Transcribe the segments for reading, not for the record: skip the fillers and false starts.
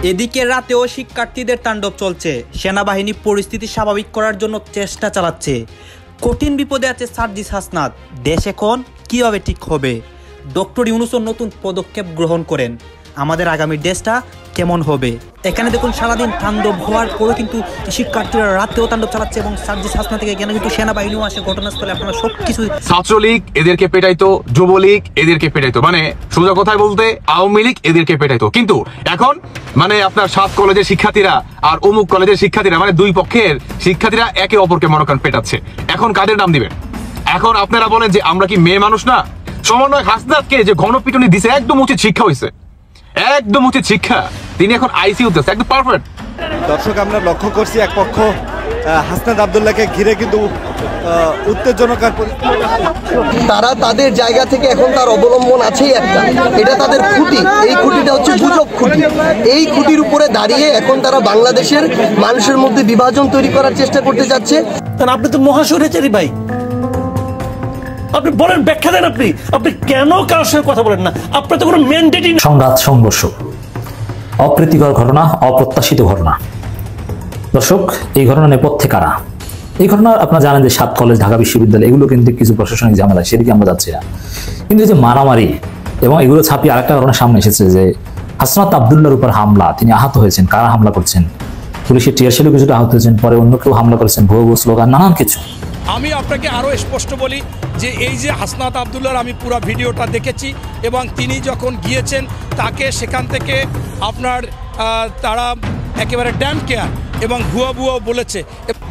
এদিকে রাতেও শিক্ষার্থীদের তাণ্ডব চলছে। সেনাবাহিনী পরিস্থিতি স্বাভাবিক করার জন্য চেষ্টা চালাচ্ছে। কঠিন বিপদে আছে সার্জিস হাসনাত। দেশ এখন কিভাবে ঠিক হবে? ডক্টর ইউনূস নতুন পদক্ষেপ গ্রহণ করেন। আমাদের আগামী দেশটা কেমন হবে? এখানে দেখুন সারাদিন তাণ্ডব হওয়ার পরেও কিন্তু শিক্ষার্থীরা রাতেও তাণ্ডব চালাচ্ছে এবং সার্জিস হাসনাত থেকে এখানে কিন্তু সেনাবাহিনীও আসে ঘটনাস্থলে। আপনারা সবকিছু ছাত্রলীগ এদেরকে পেটাইতো, যুবলীগ এদেরকে পেটাইতো, মানে সোজা কথায় বলতে আওয়ামী লীগ এদেরকে পেটাইতো। কিন্তু এখন মানে আপনার 7 কলেজের শিক্ষার্থীরা আর অমুক কলেজের শিক্ষার্থীরা, মানে দুই পক্ষের শিক্ষার্থীরা একে অপরকে মনে করেন পেটাচ্ছে। এখন কাদের নাম দিবেন? এখন আপনারা বলেন যে আমরা কি মেয়ে মানুষ না? সমন্বয় হাসনাতকে যে গণপিটুনি দিছে একদম উচিত শিক্ষা হয়েছে, একদম উচিত শিক্ষা। তিনি এখন আইসিইউতে একদম পারফেক্ট। দর্শক, আমরা লক্ষ্য করছি এক পক্ষ হাসনাত আব্দুল্লাহকে ঘিরে কিন্তু উত্তেজনকার তারা তাদের জায়গা থেকে এখন তার অবলম্বন আছেই একটা, এটা তাদের খুঁটি। এই খুঁটিটা হচ্ছে গুজব খুঁটি। এই খুঁটির উপরে দাঁড়িয়ে এখন তারা বাংলাদেশের মানুষের মধ্যে বিভাজন তৈরি করার চেষ্টা করতে যাচ্ছে। কারণ আপনি তো মহাস্বৈরাচারী ভাই, আপনি বলেন, ব্যাখ্যা দেন। আপনি কেন কারোর সঙ্গে কথা বলেন না? আপনার তো কোনো ম্যান্ডেটই নেই। সংঘাত, সংঘর্ষ, অপ্রীতিকর ঘটনা, অপ্রত্যাশিত ঘটনা। দর্শক, এই ঘটনা নেপথ্যে কারা? এই ঘটনা আপনারা জানেন যে 7 কলেজ, ঢাকা বিশ্ববিদ্যালয়, এগুলো কিন্তু কিছু প্রশাসনিক ঝামেলা, সেদিকে আমরা যাচ্ছি না। কিন্তু এই যে মারামারি এবং এগুলো ছাপিয়ে আরেকটা ঘটনা সামনে এসেছে যে হাসনাত আব্দুল্লাহর উপর হামলা, তিনি আহত হয়েছেন। কারা হামলা করছেন? পুলিশের টিয়ারশেলও কিছুটা আহত হয়েছেন, পরে অন্য কেউ হামলা করেছেন, ভুয়ো স্লোগান, নানান কিছু। আমি আপনাকে আরও স্পষ্ট বলি যে এই যে হাসনাত আব্দুল্লাহর আমি পুরো ভিডিওটা দেখেছি এবং তিনি যখন গিয়েছেন তাকে সেখান থেকে আপনার তারা একেবারে ড্যাম কেয়ার এবং ভুয়া বলেছে।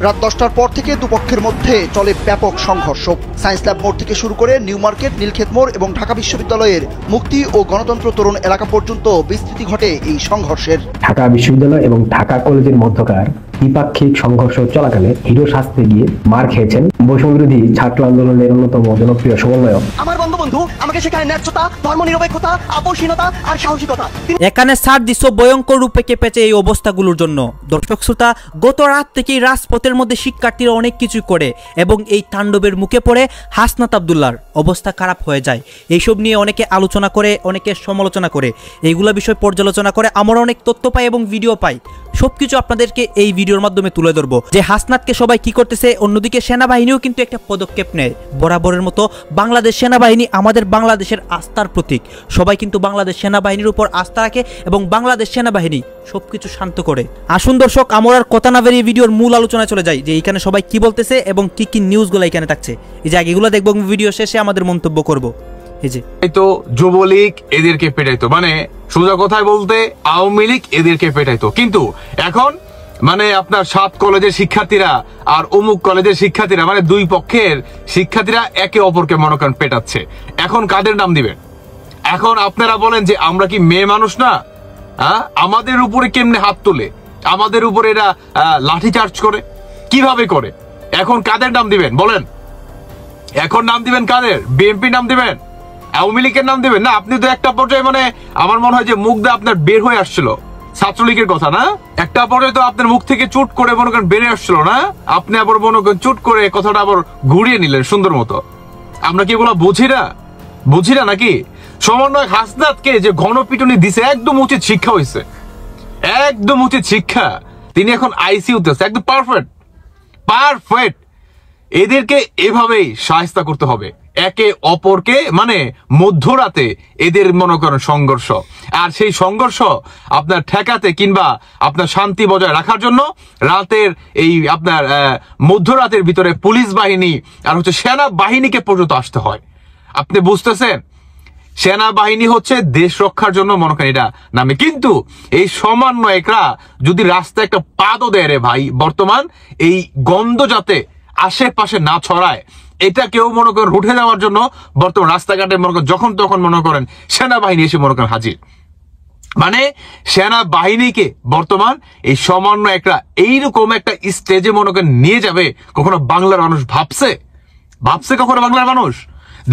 রাত 10টার পর থেকে দুপক্ষের মধ্যে চলে ব্যাপক সংঘর্ষ। সায়েন্স ল্যাব মোড় থেকে শুরু করে নিউ মার্কেট, নীলক্ষেত মোড় এবং ঢাকা বিশ্ববিদ্যালয়ের মুক্তি ও গণতন্ত্র তরুণ এলাকা পর্যন্ত বিস্তৃতি ঘটে এই সংঘর্ষের। ঢাকা বিশ্ববিদ্যালয় এবং ঢাকা কলেজের মধ্যকার দ্বিপাক্ষিক সংঘর্ষ চলাকালে হিরো শাস্তে গিয়ে মার খেয়েছেন বৈষম্যবিরোধী ছাত্র আন্দোলনের অন্যতম জনপ্রিয় সমন্বয়ক। আমার বন্ধু আমাকে সেখানে ন্যায্যতা, ধর্মনিরপেক্ষতা, আপোষহীনতা আর সাহসিকতা। এখানে সার্জিস ভয়ঙ্কর রূপে কেঁপেছে এই অবস্থাগুলোর জন্য। দর্শক শ্রোতা, গত রাত থেকেই রাজপথের মধ্যে শিক্ষার্থীরা অনেক কিছু করে এবং এই তাণ্ডবের মুখে পড়ে হাসনাত আব্দুল্লাহর অবস্থা খারাপ হয়ে যায়। এইসব নিয়ে অনেকে আলোচনা করে, অনেকে সমালোচনা করে, এইগুলা বিষয় পর্যালোচনা করে। আমরা অনেক তথ্য পাই এবং ভিডিও পাই। সবকিছু আপনাদেরকে এই ভিডিওর মাধ্যমে তুলে ধরবো যে হাসনাতকে সবাই কি করতেছে। অন্যদিকে সেনাবাহিনীও কিন্তু একটা পদক্ষেপ নেয় বরাবরের মতো। বাংলাদেশ সেনাবাহিনী আমাদের বাংলাদেশের আস্থার প্রতীক। সবাই কিন্তু বাংলাদেশ সেনাবাহিনীর উপর আস্থা রাখে এবং বাংলাদেশ সেনাবাহিনী সবকিছু শান্ত করে। আসুন দর্শক, আমরা আর কথা না বেরিয়ে ভিডিওর মূল আলোচনায় চলে যাই যে এখানে সবাই কি বলতেছে এবং কি কি নিউজগুলো এখানে থাকছে। এই যে আগেগুলো দেখবো, ভিডিও শেষে আমাদের মন্তব্য করবো। তো যুবলীগ এদেরকে পেটাইতো, মানে সোজা কথায় বলতে আওয়ামী লীগ এদেরকে পেটাইতো। কিন্তু এখন মানে আপনার 7 কলেজের শিক্ষার্থীরা আর অমুক কলেজের শিক্ষার্থীরা, মানে দুই পক্ষের শিক্ষার্থীরা একে অপরকে মনে করেন পেটাচ্ছে। এখন কাদের নাম দিবেন? এখন আপনারা বলেন যে আমরা কি মেয়ে মানুষ না? আমাদের উপরে কেমনে হাত তোলে, আমাদের উপরে এরা লাঠি চার্জ করে, কিভাবে করে? এখন কাদের নাম দিবেন বলেন? এখন নাম দিবেন কাদের? বিএনপি নাম দিবেন? আওয়ামী লীগের নাম দিবেন? না, আপনি তো একটা পর্যায়ে মানে আমার মনে হয় যে মুখ দিয়ে আপনার বের হয়ে আসছিল ছাত্রলীগের কথা, না? একটা পর্যায়ে তো আপনার মুখ থেকে চুট করে মনে করেন বেরিয়ে আসছিল, না? আপনি আবার মনে করেন চুট করে কথাটা আবার ঘুরিয়ে নিলেন সুন্দর মতো। আমরা কি এগুলো বুঝি না নাকি? সমন্বয় হাসনাতকে যে গণপিটুনি দিছে একদম উচিত শিক্ষা হয়েছে, একদম উচিত শিক্ষা। তিনি এখন আইসিইউতে একদম পারফেক্ট। এদেরকে এভাবেই শায়েস্তা করতে হবে, একে অপরকে, মানে মধ্যরাতে এদের মনে করেন সংঘর্ষ। আর সেই সংঘর্ষ আপনার ঠেকাতে কিংবা আপনার শান্তি বজায় রাখার জন্য রাতের এই আপনার মধ্যরাতের ভিতরে পুলিশ বাহিনী আর হচ্ছে সেনাবাহিনীকে পর্যন্ত আসতে হয়। আপনি বুঝতেছেন? সেনাবাহিনী হচ্ছে দেশ রক্ষার জন্য মনে করেন এটা নামে, কিন্তু এই সমন্বয়করা যদি রাস্তায় একটা পাদও দেয় রে ভাই, বর্তমান এই গন্ধ যাতে আশেপাশে না ছড়ায়, এটা কেউ মনে করেন উঠে যাওয়ার জন্য বর্তমান রাস্তাঘাটে মনে করেন যখন তখন মনে করেন সেনাবাহিনী এসে মনে করেন হাজির। মানে সেনাবাহিনীকে বর্তমান এই সমন্বয়করা এইরকম একটা স্টেজে মনে করেন নিয়ে যাবে, কখনো বাংলার মানুষ ভাবছে কখনো বাংলার মানুষ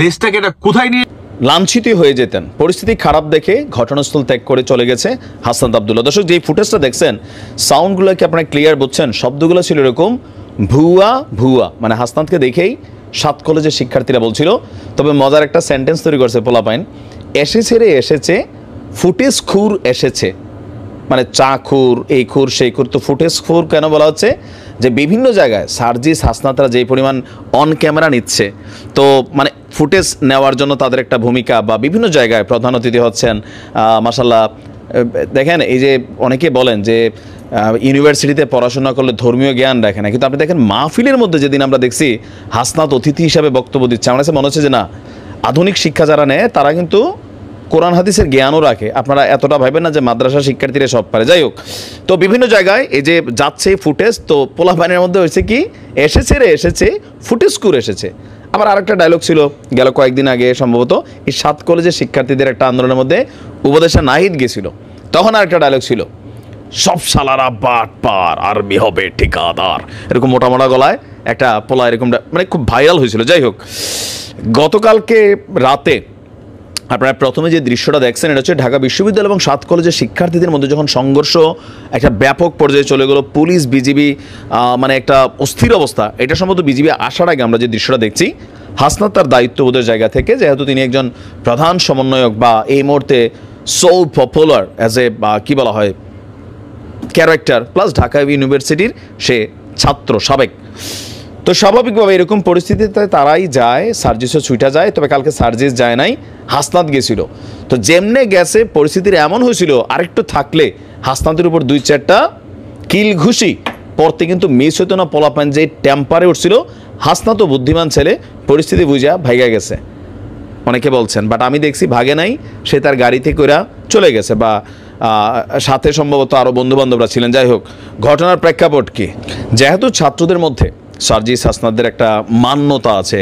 দেশটাকে এটা কোথায় নিয়ে? লাঞ্ছিত হয়ে যেতেন। পরিস্থিতি খারাপ দেখে ঘটনাস্থল ত্যাগ করে চলে গেছে হাসনাত আব্দুল্লাহ। দর্শক, যে ফুটেজটা দেখছেন, সাউন্ডগুলো কি আপনারা ক্লিয়ার বুঝছেন? শব্দগুলো ছিল এরকম ভুয়া, মানে হাসনাতকে দেখেই 7 কলেজের শিক্ষার্থীরা বলছিল। তবে মজার একটা সেন্টেন্স তৈরি করছে পোলাপাইন, এসেছে ফুটেজ খুর এসেছে। মানে চাখুর, এই খুর, সেই খুর। তো ফুটেজ খুর কেন বলা হচ্ছে? যে বিভিন্ন জায়গায় সার্জিস হাসনাতরা যেই পরিমাণ অন ক্যামেরা নিচ্ছে, তো মানে ফুটেজ নেওয়ার জন্য তাদের একটা ভূমিকা, বা বিভিন্ন জায়গায় প্রধান অতিথি হচ্ছেন মাশাল্লাহ। দেখেন, এই যে অনেকে বলেন যে ইউনিভার্সিটিতে পড়াশোনা করলে ধর্মীয় জ্ঞান রাখে না, কিন্তু আপনি দেখেন মাহফিলের মধ্যে যেদিন আমরা দেখছি হাসনাত অতিথি হিসাবে বক্তব্য দিচ্ছে, আমার কাছে মনে হচ্ছে যে না, আধুনিক শিক্ষা যারা নেয় তারা কিন্তু কোরআন হাদিসের জ্ঞানও রাখে। আপনারা এতটা ভাবেন না যে মাদ্রাসা শিক্ষার্থীরা সব পারে। যাই হোক, তো বিভিন্ন জায়গায় এই যে যাচ্ছে ফুটেজ, তো পোলাপানের মধ্যে হয়েছে কি, এসেছে ফুটেজ করে এসেছে। আবার আরেকটা ডায়লগ ছিল গেল কয়েকদিন আগে, সম্ভবত এই 7 কলেজের শিক্ষার্থীদের একটা আন্দোলনের মধ্যে উপদেষ্টা নাহিদ গেছিল, তখন আরেকটা ডায়লগ ছিল, সব শালারা বাট পার, আর্মি হবে ঠিকাদার, এরকম মোটা মোটা গলায় একটা পোলা এরকম, মানে খুব ভাইরাল হয়েছিল। যাই হোক, গতকালকে রাতে আপনারা প্রথমে যে দৃশ্যটা দেখছেন, এটা হচ্ছে ঢাকা বিশ্ববিদ্যালয় এবং 7 কলেজের শিক্ষার্থীদের মধ্যে যখন সংঘর্ষ একটা ব্যাপক পর্যায়ে চলে গেল, পুলিশ বিজিবি মানে একটা অস্থির অবস্থা। এটা সম্ভবত বিজিবি আসার আগে আমরা যে দৃশ্যটা দেখছি, হাসনাত তার দায়িত্ববোধের জায়গা থেকে, যেহেতু তিনি একজন প্রধান সমন্বয়ক বা এই মুহূর্তে সো পপুলার অ্যাজ এ কী বলা হয় ক্যারেক্টার, প্লাস ঢাকা ইউনিভার্সিটির সে ছাত্র সাবেক, তো স্বাভাবিকভাবে এরকম পরিস্থিতিতে তারাই যায়, সার্জিসও ছুটে যায়। তবে কালকে সার্জিস যায় নাই, হাসনাত গেছিল। তো যেমনে গেছে পরিস্থিতির এমন হয়েছিল, আরেকটু থাকলে হাসনাতের উপর 2-4টা কিল ঘুষি পড়তে কিন্তু মিস হতো না। পোলাপান যে টেম্পারে উঠছিল, হাসনাতও বুদ্ধিমান ছেলে, পরিস্থিতি বুঝা ভাইগা গেছে অনেকে বলছেন, বাট আমি দেখছি ভাগে নাই, সে তার গাড়িতে করে চলে গেছে, বা সাথে সম্ভবত আরও বন্ধুবান্ধবরা ছিলেন। যাই হোক, ঘটনার প্রেক্ষাপট কি, যেহেতু ছাত্রদের মধ্যে সার্জিস হাসনাতদের একটা মান্যতা আছে,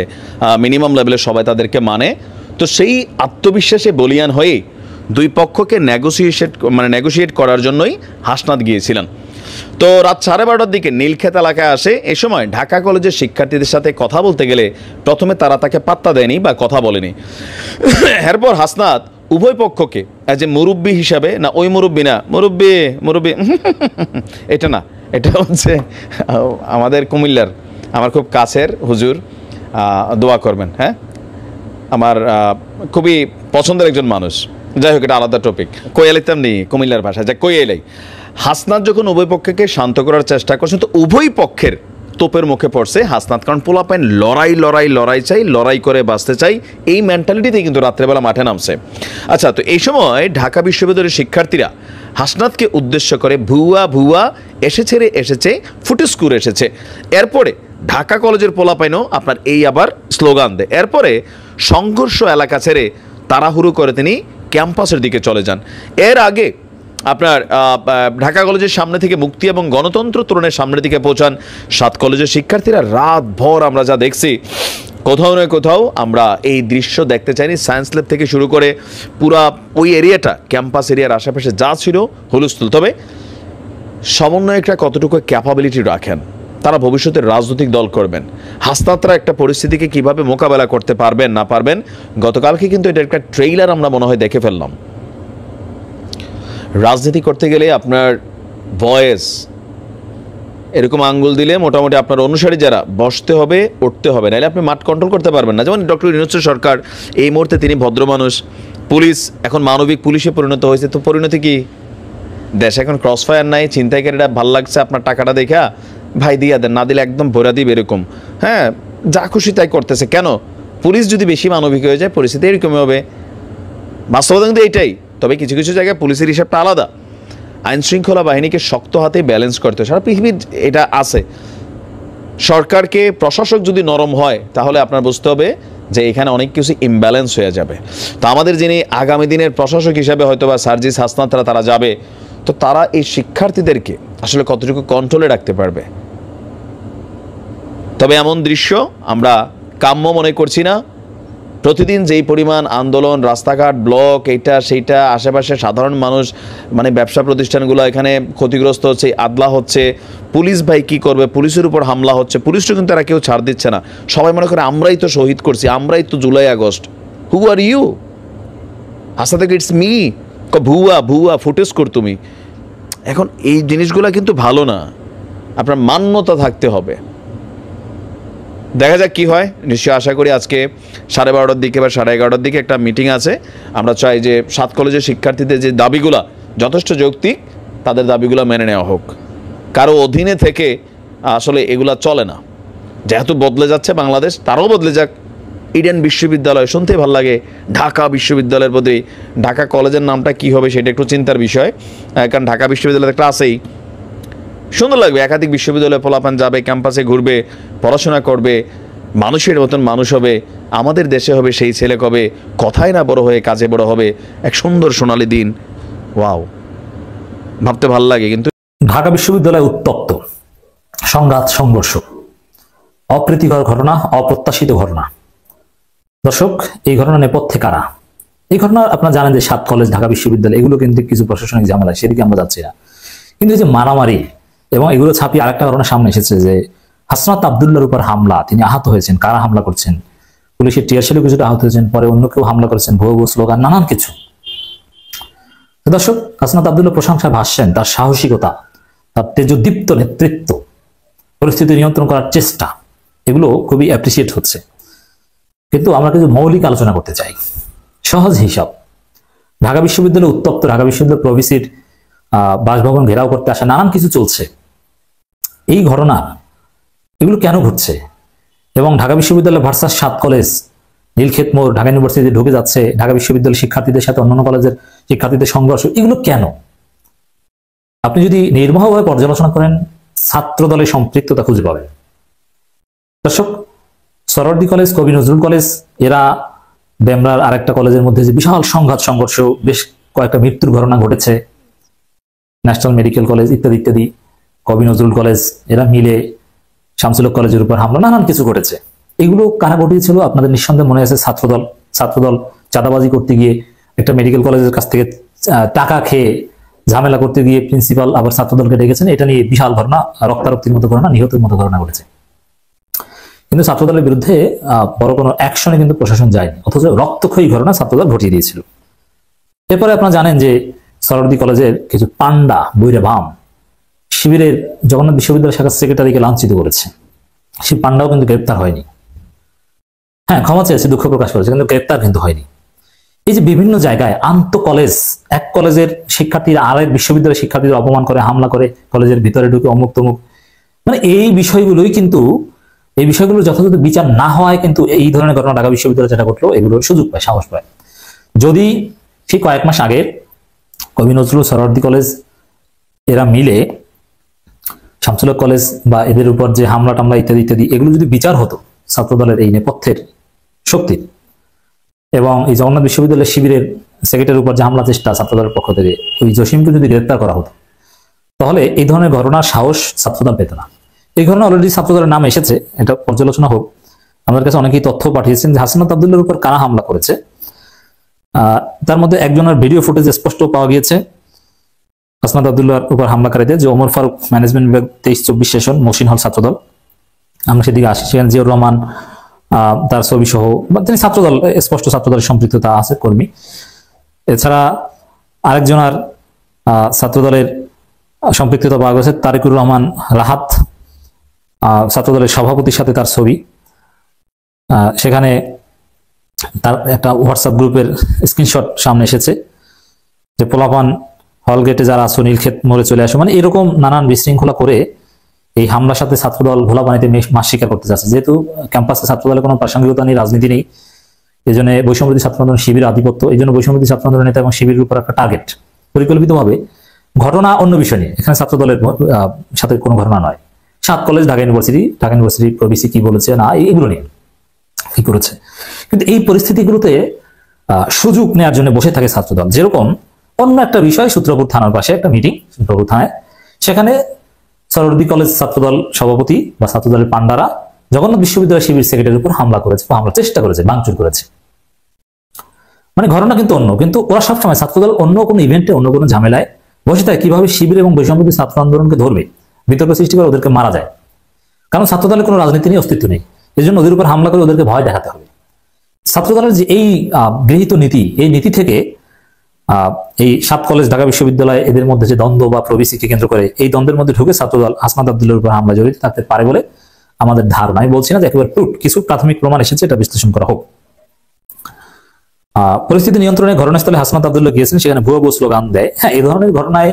মিনিমাম লেভেলে সবাই তাদেরকে মানে, তো সেই আত্মবিশ্বাসে বলিয়ান হয়ে দুই পক্ষকে নেগোসিয়েট করার জন্যই হাসনাত গিয়েছিলেন। তো রাত 12:30টার দিকে নীলক্ষেত এলাকায় আসে। এ সময় ঢাকা কলেজের শিক্ষার্থীদের সাথে কথা বলতে গেলে প্রথমে তারা তাকে পাত্তা দেয়নি বা কথা বলেনি। এরপর হাসনাত উভয় পক্ষকে অ্যাজ এ মুরব্বী হিসাবে, না ওই মুরব্বী না, মুরব্বী এটা না, এটা হচ্ছে আমাদের কুমিল্লার আমার খুব কাছের হুজুর, দোয়া করবেন, হ্যাঁ, আমার খুবই পছন্দের একজন মানুষ। যাই হোক, এটা আলাদা টপিক। কোয়েলাইতাম নেই কুমিল্লার ভাষায়, যা কোয়েলাই। হাসনাত যখন উভয় পক্ষকে শান্ত করার চেষ্টা করছেন, তো উভয় পক্ষের তোপের মুখে পড়ছে হাসনাত, কারণ পোলাপাইন লড়াই চাই, লড়াই করে বাঁচতে চাই, এই মেন্টালিটিতে কিন্তু রাত্রেবেলা মাঠে নামছে। আচ্ছা, তো এই সময় ঢাকা বিশ্ববিদ্যালয়ের শিক্ষার্থীরা হাসনাতকে উদ্দেশ্য করে ভুয়া এসেছে ফুটেজ করে এসেছে। এরপরে ঢাকা কলেজের পোলাপাইনও আপনার এই আবার স্লোগান দেয়। এরপরে সংঘর্ষ এলাকা ছেড়ে তাড়াহুড়ো করে তিনি ক্যাম্পাসের দিকে চলে যান। এর আগে আপনার ঢাকা কলেজের সামনে থেকে মুক্তি এবং গণতন্ত্র তরুণের সামনের দিকে পৌঁছান 7 কলেজের শিক্ষার্থীরা। রাত ভর আমরা যা দেখছি, কোথাও না কোথাও আমরা এই দৃশ্য দেখতে চাইনি। সায়েন্স ল্যাব থেকে শুরু করে পুরা ওই এরিয়াটা, ক্যাম্পাস এরিয়ার আশেপাশে যা ছিল হুলস্থুল। তবে সমন্বয়করা কতটুকু ক্যাপাবিলিটি রাখেন, তারা ভবিষ্যতের রাজনৈতিক দল করবেন, হাসনাতরা একটা পরিস্থিতিকে কিভাবে মোকাবেলা করতে পারবেন না পারবেন, গতকালকে কিন্তু এটা একটা ট্রেইলার আমরা মনে হয় দেখে ফেললাম। রাজনীতি করতে গেলে আপনার ভয়েস এরকম আঙ্গুল দিলে মোটামুটি আপনার অনুসারী যারা বসতে হবে, উঠতে হবে, নাহলে আপনি মাঠ কন্ট্রোল করতে পারবেন না। যেমন ডক্টর ইউনূস সরকার এই মুহূর্তে তিনি ভদ্র মানুষ, পুলিশ এখন মানবিক পুলিশে পরিণত হয়েছে। তো পরিণতি কি, দেশে এখন ক্রস ফায়ার নাই, ছিনতাইকারীরা ভাল লাগছে আপনার টাকাটা দেখা ভাই দিয়া দেন, না দিলে একদম ভরা দিবে এরকম, হ্যাঁ, যা খুশি তাই করতেছে। কেন? পুলিশ যদি বেশি মানবিক হয়ে যায় পরিস্থিতি এরকমই হবে। বাস্তবতা কিন্তু এইটাই। তবে কিছু কিছু জায়গায় পুলিশের হিসাবটা আলাদা। আইন শৃঙ্খলা বাহিনীকে শক্ত হাতে ব্যালেন্স করতে সারা পৃথিবীর এটা আছে। সরকারকে প্রশাসক যদি নরম হয় তাহলে আপনার বুঝতে হবে যে এখানে অনেক কিছু ইমব্যালেন্স হয়ে যাবে। তো আমাদের যিনি আগামী দিনের প্রশাসক হিসাবে হয়তো বা সার্জিস হাসনাতরা তারা যাবে, তো তারা এই শিক্ষার্থীদেরকে আসলে কতটুকু কন্ট্রোলে রাখতে পারবে। তবে এমন দৃশ্য আমরা কাম্য মনে করছি না। প্রতিদিন যেই পরিমাণ আন্দোলন, রাস্তাঘাট ব্লক, এইটা সেইটা, আশেপাশে সাধারণ মানুষ, মানে ব্যবসা প্রতিষ্ঠানগুলো এখানে ক্ষতিগ্রস্ত হচ্ছে, আদলা হচ্ছে, পুলিশ ভাই কি করবে, পুলিশের উপর হামলা হচ্ছে, পুলিশও কিন্তু তারা কেউ ছাড় দিচ্ছে না। সবাই মনে করে আমরাই তো শহীদ করছি, আমরাই তো July August. Who are you? Asha থেকে ইটস মি। ভুয়া ফুটেজ কর তুমি। এখন এই জিনিসগুলো কিন্তু ভালো না, আপনার মান্যতা থাকতে হবে। দেখা যাক কি হয়। নিশ্চয়ই আশা করি আজকে 12:30টার দিকে বা 11:30টার দিকে একটা মিটিং আছে। আমরা চাই যে 7 কলেজের শিক্ষার্থীদের যে দাবিগুলা যথেষ্ট যৌক্তিক, তাদের দাবিগুলো মেনে নেওয়া হোক। কারো অধীনে থেকে আসলে এগুলা চলে না। যেহেতু বদলে যাচ্ছে বাংলাদেশ, তারাও বদলে যাক। ইডেন বিশ্ববিদ্যালয় শুনতে ভালো লাগে, ঢাকা বিশ্ববিদ্যালয়ের প্রতি ঢাকা কলেজের নামটা কি হবে সেটা একটু চিন্তার বিষয়, কারণ ঢাকা বিশ্ববিদ্যালয় একটা আছেই, সুন্দর লাগবে। একাধিক বিশ্ববিদ্যালয়ে পোলাপান যাবে, ক্যাম্পাসে ঘুরবে, পড়াশোনা করবে, মানুষের মতন মানুষ হবে। আমাদের দেশে হবে সেই ছেলে কবে কথায় না বড় হয়ে কাজে বড় হবে, এক সুন্দর সোনালী দিন। ওয়াও, ভাবতে ভালো লাগে। কিন্তু ঢাকা বিশ্ববিদ্যালয় উত্তপ্ত, সংঘাত, সংঘর্ষ, অপ্রীতিকর ঘটনা, অপ্রত্যাশিত ঘটনা। দর্শক, এই ঘটনা নেপথ্যে কারা? এই ঘটনা আপনারা জানেন যে 7 কলেজ, ঢাকা বিশ্ববিদ্যালয়, এগুলো কিন্তু কিছু প্রশাসনিক ঝামেলা, সেদিকে আমরা যাচ্ছি না। কিন্তু এই যে মারামারি এবং এগুলো ছাপিয়ে আরেকটা ঘটনা সামনে এসেছে যে হাসনাত আব্দুল্লাহর উপর হামলা, তিনি আহত হয়েছেন। কারা হামলা করছেন? পুলিশের টিয়ারশেলে কিছুটা আহত হয়েছেন, পরে অন্য কেউ হামলা করেছেন, ভুয়ো ভুয়ো স্লোগান, নানান কিছু। দর্শক, হাসনাত আব্দুল্লাহ প্রশংসায় ভাসছেন, তার সাহসিকতা, তার তেজোদীপ্ত নেতৃত্ব, পরিস্থিতি নিয়ন্ত্রণ করার চেষ্টা, এগুলো খুবই অ্যাপ্রিসিয়েট হচ্ছে। কিন্তু আমরা কিছু মৌলিক আলোচনা করতে চাই। সহজ হিসাব, ঢাকা বিশ্ববিদ্যালয় উত্তপ্ত, ঢাকা বিশ্ববিদ্যালয় প্রভিসির বাসভবন ঘেরাও করতে আসা, নানান কিছু চলছে। এই ঘটনা এগুলো কেন ঘটছে? এবং ঢাকা বিশ্ববিদ্যালয় ভার্সাস 7 কলেজ, নীলক্ষেত মোড়, ঢাকা ইউনিভার্সিটিতে ঢুকে যাচ্ছে, ঢাকা বিশ্ববিদ্যালয়ের শিক্ষার্থীদের সাথে অন্যান্য কলেজের শিক্ষার্থীদের সংঘর্ষ, এগুলো কেন? আপনি যদি নির্মোহভাবে পর্যালোচনা করেন, ছাত্র দলের সম্পৃক্ততা খুঁজে পাবেন। দর্শক, সরোয়ার্দী কলেজ, কবি নজরুল কলেজ, এরা ডেমরার আরেকটা কলেজের মধ্যে যে বিশাল সংঘাত, সংঘর্ষ, বেশ কয়েকটা মৃত্যুর ঘটনা ঘটেছে, ন্যাশনাল মেডিকেল কলেজ ইত্যাদি ইত্যাদি, কবি নজরুল কলেজ, এরা মিলে শামসুল হক কলেজের উপর হামলা, নানান কিছু ঘটেছে। এগুলো কারা ঘটিয়েছিল? আপনাদের নিঃসন্দেহে মনে আছে ছাত্রদল। ছাত্রদল চাঁদাবাজি করতে গিয়ে একটা মেডিকেল কলেজের কাছ থেকে টাকা খেয়ে ঝামেলা করতে গিয়ে প্রিন্সিপাল আবার ছাত্রদলকে ডেকেছেন। এটা নিয়ে বিশাল ঘটনা, রক্তারক্তির মতো ঘটনা, নিহতের মতো ঘটনা ঘটেছে। কিন্তু ছাত্রদলের বিরুদ্ধে বড় কোনো অ্যাকশনে কিন্তু প্রশাসন যায়নি, অথচ রক্তক্ষয়ী ঘটনা ছাত্রদল ঘটিয়ে দিয়েছিল। এরপরে আপনারা জানেন যে সরোয়ার্দী কলেজের কিছু পান্ডা, বৈরে বাম, শিবিরের জগন্নাথ বিশ্ববিদ্যালয় শাখার সেক্রেটারিকে লাঞ্ছিত করেছে। সেই পান্ডাও কিন্তু গ্রেপ্তার হয়নি। হ্যাঁ, ক্ষমা চেয়েছে, দুঃখ প্রকাশ করেছে, কিন্তু গ্রেপ্তার কিন্তু হয়নি। এই যে বিভিন্ন জায়গায় আন্ত কলেজ, এক কলেজের শিক্ষার্থীরা আরেক বিশ্ববিদ্যালয়ের শিক্ষার্থীদের অপমান করে, হামলা করে, কলেজের ভিতরে ঢুকে অমুক তমুক, মানে এই বিষয়গুলোই কিন্তু, এই বিষয়গুলো যথাযথ বিচার না হওয়ায় কিন্তু এই ধরনের ঘটনা ঢাকা বিশ্ববিদ্যালয়ে যেটা ঘটলো, এগুলোর সুযোগ পায়, সাহস পায়। যদি ঠিক কয়েক মাস আগে কবি নজরুল, সরোয়ার্দী কলেজ এরা মিলে শামসুল হক কলেজ বা এদের উপর যে হামলা টামলা ইত্যাদি ইত্যাদি, এগুলো যদি বিচার হতো ছাত্রদলের এই নেপথ্যের শক্তি, এবং এই জগন্নাথ বিশ্ববিদ্যালয়ের শিবিরের সেক্রেটারির উপর যে হামলা চেষ্টা ছাত্রদলের পক্ষ থেকে, ওই জসিমকে যদি গ্রেপ্তার করা হতো, তাহলে এই ধরনের ঘটনার সাহস ছাত্রদল পেত না। এই ঘটনা অলরেডি ছাত্রদলের নাম এসেছে, এটা পর্যালোচনা হোক। আমাদের কাছে অনেকেই তথ্য পাঠিয়েছেন যে হাসনাত আব্দুল্লাহর উপর কারা হামলা করেছে। তার মধ্যে একজনের ভিডিও ফুটেজ স্পষ্ট পাওয়া গিয়েছে। হাসনাত আব্দুল্লাহর উপর হামলাকারীদের যে ওমর ফারুক ম্যানেজমেন্ট বিভাগ 23-24 সেশন, মহসিন হল ছাত্রদল, আমরা সেদিকে আসি। সেখানে জিয়াউর রহমান তার ছবি সহ, তিনি ছাত্রদল, স্পষ্ট ছাত্রদলের সম্পৃক্ততা আছে, কর্মী। এছাড়া আরেকজনের ছাত্রদলের সম্পৃক্ততা পাওয়া গেছে, তারিকুর রহমান রাহাত, ছাত্রদলের সভাপতির সাথে তার ছবি। সেখানে তার একটা হোয়াটসঅ্যাপ গ্রুপের স্ক্রিনশট সামনে এসেছে যে পোলাপান হল গেটে যারা আছো নীলক্ষেত মোড়ে চলে আসো, মানে এরকম নানান বিশৃঙ্খলা করে এই হামলার সাথে ছাত্রদল ভোলাপানিতে মাস স্বীকার করতে যাচ্ছে। যেহেতু ক্যাম্পাসে ছাত্রদলের কোনো প্রাসঙ্গিকতা নেই, রাজনীতি নেই, এই জন্য বৈষম্যবিরোধী ছাত্র আন্দোলন শিবির আধিপত্য, এই জন্য বৈষম্যবিরোধী ছাত্র আন্দোলন নেতা এবং শিবিরের উপর একটা টার্গেট পরিকল্পিতভাবে। ঘটনা অন্য বিষয় নিয়ে, এখানে ছাত্রদলের সাথে কোনো ঘটনা নয়। 7 কলেজ, ঢাকা ইউনিভার্সিটি প্রভিসি কি বলেছে না, এগুলো নিয়ে কি করেছে। কিন্তু এই পরিস্থিতিগুলোতে সুযোগ নেওয়ার জন্য বসে থাকে ছাত্রদল। যেরকম অন্য একটা বিষয়, সূত্রপুর থানার পাশে একটা মিটিং, সূত্রপুর থানায়, সেখানে সরোয়ার্দী কলেজ ছাত্রদল সভাপতি বা ছাত্রদলের পান্ডারা জগন্নাথ বিশ্ববিদ্যালয় শিবির সেক্রেটারির উপর হামলা করেছে, হামলার চেষ্টা করেছে, ভাঙচুর করেছে। মানে ঘটনা কিন্তু অন্য, কিন্তু ওরা সবসময় ছাত্রদল অন্য কোনো ইভেন্টে, অন্য কোনো ঝামেলায় বসে থাকে কিভাবে শিবির এবং বৈষম্যবিরোধী ছাত্র আন্দোলনকে ধরবে, বিতর্ক সৃষ্টি করে ওদেরকে মারা যায়। কারণ ছাত্রদলের কোনো রাজনীতি নেই, অস্তিত্ব নেই, এই জন্য ওদের উপর হামলা করে ওদেরকে ভয় দেখাতে হবে। ছাত্রদলের যে এই গৃহীত নীতি, এই নীতি থেকে এই 7 কলেজ, ঢাকা বিশ্ববিদ্যালয়, এদের মধ্যে যে দ্বন্দ্ব বা প্রভিসিকে কেন্দ্র করে, এই দ্বন্দ্বের মধ্যে ঢুকে ছাত্রদল হাসনাত আব্দুল্লাহর উপর হামলা জড়িত থাকতে পারে বলে আমাদের ধারণা। আমি বলছি না যে একেবারে প্রুফ, কিছু প্রাথমিক প্রমাণ এসেছে, এটা বিশ্লেষণ করা হোক। পরিস্থিতি নিয়ন্ত্রণে ঘটনাস্থলে হাসনাত আব্দুল্লাহ গিয়েছেন, সেখানে ভুয়া ভুয়া স্লোগান দেয়। হ্যাঁ, এই ধরনের ঘটনায়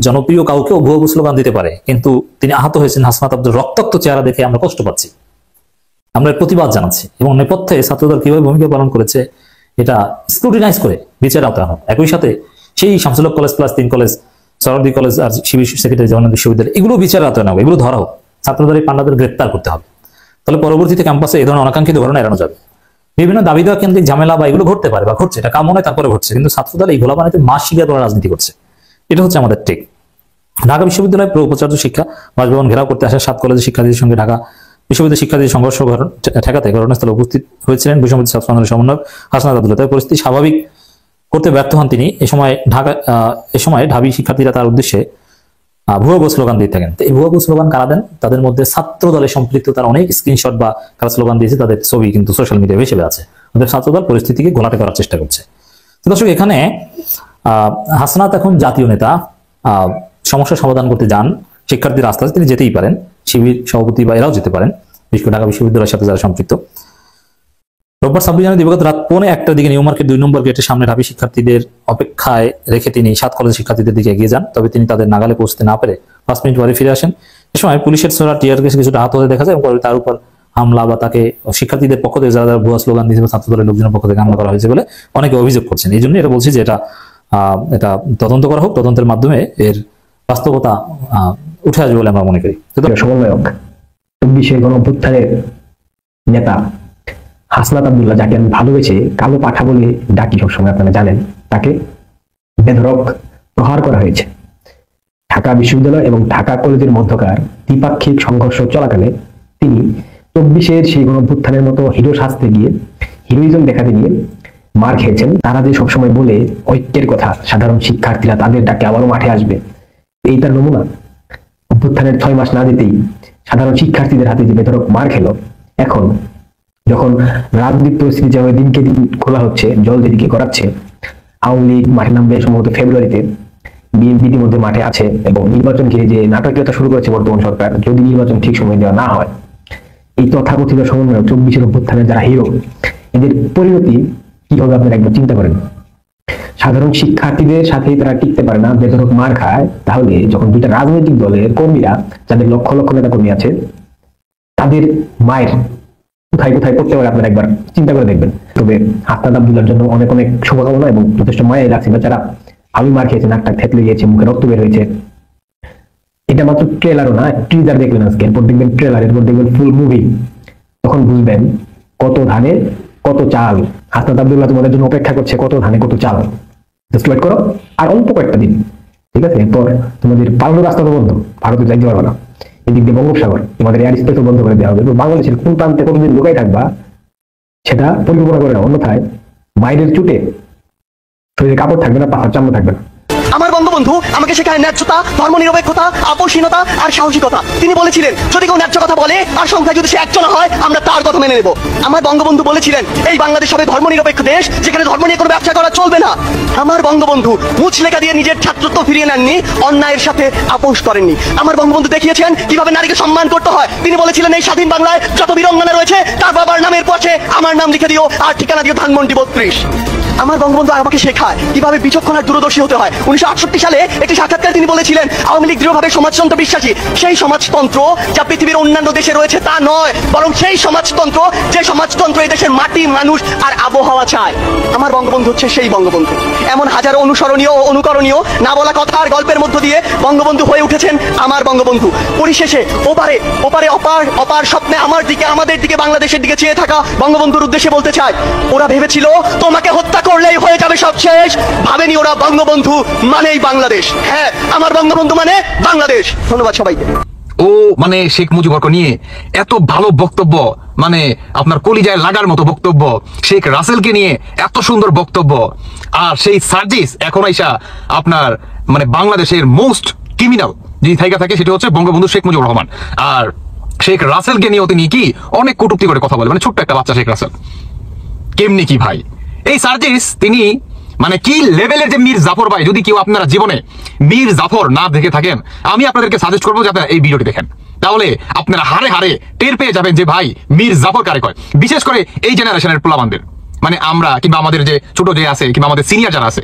জনপ্রিয় কাউকেও ভুয়া স্লোগান দিতে পারে, কিন্তু তিনি আহত হয়েছেন হাসনাত আব্দুল রক্তাক্ত চেহারা দেখে আমরা কষ্ট পাচ্ছি, আমরা প্রতিবাদ জানাচ্ছি এবং নেপথ্যে ছাত্রদল কিভাবে ভূমিকা পালন করেছে এটা স্ক্রুটিনাইজ করে বিচার আওতায় আনা। একই সাথে সেই শামসুল হক কলেজ প্লাস 3 কলেজ, সরদি কলেজ আর শিবির সেক্রেটারি জগন্নাথ বিশ্ববিদ্যালয় এগুলো বিচার আওতায় নেওয়া, এগুলো ধরা হোক, ছাত্রদল এই পান্ডাদের গ্রেপ্তার করতে হবে। তাহলে পরবর্তীতে ক্যাম্পাসে এই ধরনের অনাকাঙ্ক্ষিত ঘটনা এড়ানো যাবে। বিভিন্ন দাবি দেওয়া কেন্দ্রিক ঝামেলা বা এগুলো ঘটতে পারে বা ঘটছে, এটা কাম নয় তারপরে ঘটছে, কিন্তু ছাত্রদল এই ঘোলা পানিতে মাস শিকার করার রাজনীতি করছে, এটা হচ্ছে আমাদের ঠিক। ঢাকা বিশ্ববিদ্যালয় উপাচার্য শিক্ষা বাসভবন ঘেরাও করতে আসা 7 কলেজের শিক্ষার্থীদের সঙ্গে ঢাকা বিশ্ববিদ্যালয় শিক্ষার্থীদের সংঘর্ষ ঠেকাতে ঘটনাস্থলে উপস্থিত হয়েছিলেন বৈষম্য ছাত্র আন্দোলনের সমন্বয়ক হাসনাত আব্দুল্লাহ। তবে পরিস্থিতি স্বাভাবিক করতে ব্যর্থ হন তিনি। এ সময় ঢাবি শিক্ষার্থীরা তার উদ্দেশ্যে ভুয়া স্লোগান দিয়ে থাকেন। এই ভুয়া স্লোগান কারা দেন? তাদের মধ্যে ছাত্র দলের সম্পৃক্ত তার অনেক স্ক্রিনশট বা কারা স্লোগান দিয়েছে তাদের ছবি কিন্তু সোশ্যাল মিডিয়ায় ভেসে আছে। ওদের ছাত্রদল পরিস্থিতিকে ঘোলাটে করার চেষ্টা করছে। তো দর্শক, এখানে হাসনাত এখন জাতীয় নেতা, সমস্যা সমাধান করতে যান শিক্ষার্থীর রাস্তায় তিনি যেতেই পারেন, শিবির সভাপতি বা এরাও যেতে পারেন, বিশেষ করে ঢাকা বিশ্ববিদ্যালয়ের সাথে যারা সম্পৃক্ত। রোববার 26 জানুয়ারি দিবাগত রাত 1:45 দিকে নিউ মার্কেট 2 নম্বর গেটের সামনে ঢাবি শিক্ষার্থীদের অপেক্ষায় রেখে তিনি 7 কলেজের শিক্ষার্থীদের দিকে এগিয়ে যান। তবে তিনি তাদের নাগালে পৌঁছতে না পেরে 5 মিনিট পরে ফিরে আসেন। এ সময় পুলিশের ছোড়া টিয়ার গ্যাসে কিছুটা আহত হতে দেখা যায় এবং পরে তার উপর হামলা বা তাকে শিক্ষার্থীদের পক্ষ থেকে যারা ভুয়া স্লোগান দিয়েছে ছাত্র দলের লোকজনের পক্ষ থেকে হামলা করা হয়েছে বলে অনেকে অভিযোগ করছেন। এই জন্য এটা বলছি যে এটা তদন্ত করা হোক, তদন্তের মাধ্যমে এর বাস্তবতা উঠে আসবে বলে আমরা মনে করি। সমন্বয়ক 24 গণঅভ্যুত্থানের নেতা হাসনাত আব্দুল্লাহ, যাকে আমি ভালোবেসে কালো পাঠা বলে ডাকি সবসময়, আপনারা জানেন, তাকে বেধড়ক প্রহার করা হয়েছে। ঢাকা বিশ্ববিদ্যালয় এবং ঢাকা কলেজের মধ্যকার দ্বিপাক্ষিক সংঘর্ষ চলাকালে তিনি 24 সেই গণঅভ্যুত্থানের মতো হিরো সাজতে গিয়ে, হিরোইজম দেখাতে গিয়ে মার খেয়েছেন। তারা যে সবসময় বলে ঐক্যের কথা, সাধারণ শিক্ষার্থীরা তাদের ডাকে আবারও মাঠে আসবে, এইটার নমুনা। অভ্যুত্থানের 6 মাস না যেতেই সাধারণ শিক্ষার্থীদের হাতে যে বেধড়ক মার খেলো, এখন যখন রাজনৈতিক পরিস্থিতি যেভাবে দিনকে দিন খোলা হচ্ছে, জল যেদিকে গড়াচ্ছে, আওয়ামী লীগ মাঠে নামবে সম্ভবত ফেব্রুয়ারিতে, বিএনপি ইতিমধ্যে মাঠে আছে এবং নির্বাচন ঘিরে যে নাটকীয়তা শুরু করেছে বর্তমান সরকার, যদি নির্বাচন ঠিক সময় দেওয়া না হয়, এই তথাকথিত সমন্বয় 24 অভ্যুত্থানের যারা হিরো, এদের পরিণতি কি হবে আপনারা একবার চিন্তা করেন। সাধারণ শিক্ষার্থীদের সাথেই তারা টিকতে পারে না, বেধড়ক মার খায়, তাহলে যখন দুইটা রাজনৈতিক দলের কর্মীরা, যাদের লক্ষ লক্ষ নেতা কর্মী আছে, তাদের মায়ের কোথায় কোথায় করতে পারে আপনারা একবার চিন্তা করে দেখবেন। তবে হাসনাত আব্দুল্লাহর জন্য অনেক অনেক শুভকামনা এবং যথেষ্ট মায়া লাগছে। যারা আমি মার খেয়েছে, নাকটা থেতলে গিয়েছে, মুখে রক্ত বের হয়েছে। এটা মাত্র ট্রেলারও না, টিজার দেখবেন আজকে, এরপর দেখবেন ট্রেলার, এরপর দেখবেন ফুল মুভি, তখন বুঝবেন কত ধানে কত চাল। হাসনাত আব্দুল্লাহ তোমাদের জন্য অপেক্ষা করছে, কত ধানে কত চাল। জাস্ট ওয়েট করো, আর অল্প কয়েকটা দিন, ঠিক আছে? এরপর তোমাদের পালানোর রাস্তা তো বন্ধ, ভারতে যাইতে পারবে না, এদিক দিয়ে বঙ্গোপসাগর, তোমাদের এয়ার স্পেসও বন্ধ করে দেওয়া হবে। বাংলাদেশের কোন প্রান্তে কতদিন লুকাই থাকবা সেটা পরিকল্পনা করে না, অন্যথায় বাইরের চুটে শরীরে কাপড় থাকবে না, পাহাড় চামড়া থাকবে না। আমার বঙ্গবন্ধু আমাকে শেখায় ন্যায্যতা, ধর্মনিরপেক্ষতা, আপোষহীনতা আর সাহসিকতা। তিনি বলেছিলেন, যদি কেউ ন্যায্য কথা বলে আর সংখ্যায় যদি সে 1 জন হয়, আমরা তার কথা মেনে নেব। আমার বঙ্গবন্ধু বলেছিলেন, এই বাংলাদেশ হবে ধর্মনিরপেক্ষ দেশ, যেখানে ধর্ম নিয়ে কোনো ব্যবসা করা চলবে না। আমার বঙ্গবন্ধু মুচলেখা দিয়ে নিজের ছাত্রত্ব ফিরিয়ে নেননি, অন্যায়ের সাথে আপোষ করেননি। আমার বঙ্গবন্ধু দেখিয়েছেন কিভাবে নারীকে সম্মান করতে হয়। তিনি বলেছিলেন, এই স্বাধীন বাংলায় যত বীরঙ্গনা রয়েছে, তার বাবার নামের পাশে আমার নাম লিখে দিও আর ঠিকানা দিও ধানমন্ডি 32। আমার বঙ্গবন্ধু আমাকে শেখায় কিভাবে বিচক্ষণ আর দূরদর্শী হতে হয়। 1968 সালে একটি সাক্ষাৎকারে তিনি বলেছিলেন, আওয়ামী লীগ দৃঢ়ভাবে সমাজতন্ত্র বিশ্বাসী। সেই সমাজতন্ত্র যা পৃথিবীর অন্যান্য দেশে রয়েছে তা নয়, বরং সেই সমাজতন্ত্র যে সমাজতন্ত্র এই দেশের মাটি, মানুষ আর আবহাওয়া চায়। আমার বঙ্গবন্ধু হচ্ছে সেই বঙ্গবন্ধু। এমন হাজারো অনুসরণীয় ও অনুকরণীয় না বলা কথা আর গল্পের মধ্য দিয়ে বঙ্গবন্ধু হয়ে উঠেছেন আমার বঙ্গবন্ধু। পরিশেষে ওপারে ওপারে অপার অপার স্বপ্নে আমার দিকে, আমাদের দিকে, বাংলাদেশের দিকে চেয়ে থাকা বঙ্গবন্ধুর উদ্দেশ্যে বলতে চাই, ওরা ভেবেছিল তোমাকে হত্যা করলেই হয়ে যাবে সব শেষ। ভাবেনি ওরা বঙ্গবন্ধু মানেই বাংলাদেশ। হ্যাঁ, আমার বঙ্গবন্ধু মানে বাংলাদেশ। ধন্যবাদ সবাইকে। ও মানে শেখ মুজিবকে নিয়ে এত ভালো বক্তব্য, মানে আপনার কলিজায় লাগার মতো বক্তব্য, শেখ রাসেলকে নিয়ে এত সুন্দর বক্তব্য, আর সেই সার্জিস এখন আইসা আপনার মানে বাংলাদেশের মোস্ট ক্রিমিনাল যিনি থাইকা থাকে সেটা হচ্ছে বঙ্গবন্ধু শেখ মুজিবুর রহমান। আর শেখ রাসেলকে নিয়েও তিনি কি অনেক কটূক্তি করে কথা বলে, মানে ছোট্ট একটা বাচ্চা শেখ রাসেল কেমনি কি ভাই। এই সার্জিস তিনি মানে কি লেভেলের যে মীর জাফর ভাই, যদি কেউ আপনারা জীবনে মীর জাফর না দেখে থাকেন, আমি আপনাদেরকে সাজেস্ট করবো যে আপনারা এই ভিডিওটি দেখেন, তাহলে আপনারা হারে হারে টের পেয়ে যাবেন যে ভাই মীর জাফর কারে কয়। বিশেষ করে এই জেনারেশনের পোলাবানদের, মানে আমরা কিংবা আমাদের যে ছোট যে আছে কিংবা আমাদের সিনিয়র যারা আছে,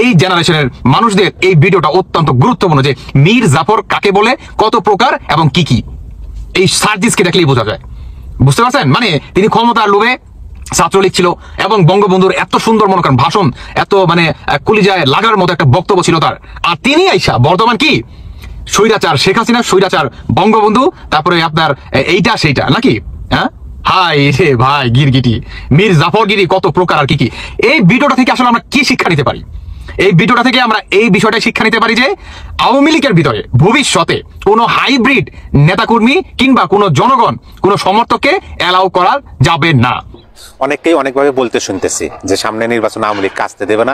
এই জেনারেশনের মানুষদের এই ভিডিওটা অত্যন্ত গুরুত্বপূর্ণ, যে মীর জাফর কাকে বলে, কত প্রকার এবং কি কি। এই সার্জিসকে দেখলেই বোঝা যায়, বুঝতে পারছেন? মানে তিনি ক্ষমতার লোভে ছাত্রলীগ ছিল এবং বঙ্গবন্ধুর এত সুন্দর মনে করেন ভাষণ, এত মানে কলিজায় লাগার মতো একটা বক্তব্য ছিল তার। আর তিনি আইসা বর্তমান কি স্বৈরাচার শেখ হাসিনা, স্বৈরাচার বঙ্গবন্ধু, তারপরে আপনার এইটা সেইটা নাকি, হ্যাঁ? হাই রে ভাই, গিরগিটি মীর জাফরগিরি কত প্রকার আর কি কি। এই ভিডিওটা থেকে আসলে আমরা কি শিক্ষা নিতে পারি? এই ভিডিওটা থেকে আমরা এই বিষয়টা শিক্ষা নিতে পারি যে আওয়ামী লীগের ভিতরে ভবিষ্যতে কোনো হাইব্রিড নেতাকর্মী কিংবা কোনো জনগণ, কোনো সমর্থককে অ্যালাউ করা যাবে না। অনেককেই অনেকভাবে বলতে শুনতেছি যে সামনে নির্বাচন আওয়ামী লীগ কাজতে দেবে না,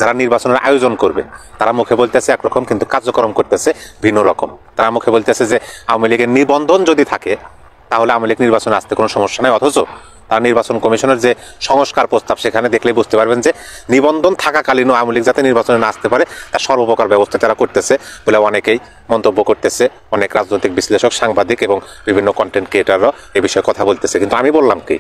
যারা নির্বাচনের আয়োজন করবে তারা মুখে বলতেছে একরকম কিন্তু কার্যক্রম করতেছে ভিন্ন রকম। তারা মুখে বলতেছে যে আওয়ামী লীগের নিবন্ধন যদি থাকে তাহলে আওয়ামী লীগ নির্বাচনে আসতে কোনো সমস্যা নেই, অথচ তার নির্বাচন কমিশনের যে সংস্কার প্রস্তাব সেখানে দেখলেই বুঝতে পারবেন যে নিবন্ধন থাকাকালীনও আওয়ামী লীগ যাতে নির্বাচনে না আসতে পারে তার সর্বপ্রকার ব্যবস্থা তারা করতেছে বলে অনেকেই মন্তব্য করতেছে। অনেক রাজনৈতিক বিশ্লেষক, সাংবাদিক এবং বিভিন্ন কন্টেন্ট ক্রিয়েটাররা এ বিষয়ে কথা বলতেছে। কিন্তু আমি বললাম কি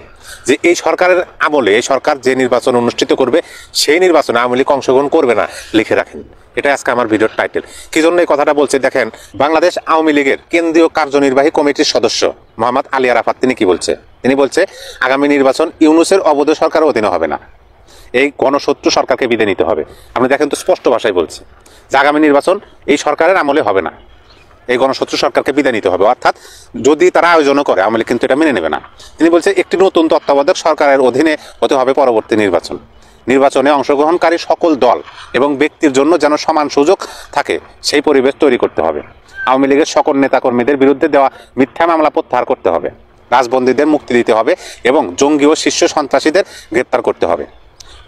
যে এই সরকারের আমলে এই সরকার যে নির্বাচন অনুষ্ঠিত করবে সেই নির্বাচনে আওয়ামী লীগ অংশগ্রহণ করবে না, লিখে রাখেন। এটা আজকে আমার ভিডিওর টাইটেল। কি জন্য এই কথাটা বলছি দেখেন, বাংলাদেশ আওয়ামী লীগের কেন্দ্রীয় কার্যনির্বাহী কমিটির সদস্য মোহাম্মদ আলী আরাফাত তিনি কি বলছে? তিনি বলছে আগামী নির্বাচন ইউনূসের অবৈধ সরকারের অধীনে হবে না, এই গণশত্রু সরকারকে বিদায় নিতে হবে। আপনি দেখেন তো স্পষ্ট ভাষায় বলছে যে আগামী নির্বাচন এই সরকারের আমলে হবে না, এই গণশত্রু সরকারকে বিদায় নিতে হবে। অর্থাৎ যদি তারা আয়োজনও করে আওয়ামী লীগ কিন্তু এটা মেনে নেবে না। তিনি বলছে একটি নতুন তত্ত্বাবধায়ক সরকারের অধীনে হতে হবে পরবর্তী নির্বাচন। নির্বাচনে অংশগ্রহণকারী সকল দল এবং ব্যক্তির জন্য যেন সমান সুযোগ থাকে সেই পরিবেশ তৈরি করতে হবে। আওয়ামী লীগের সকল নেতাকর্মীদের বিরুদ্ধে দেওয়া মিথ্যা মামলা প্রত্যাহার করতে হবে, রাজবন্দীদের মুক্তি দিতে হবে এবং জঙ্গি ও শীর্ষ সন্ত্রাসীদের গ্রেপ্তার করতে হবে।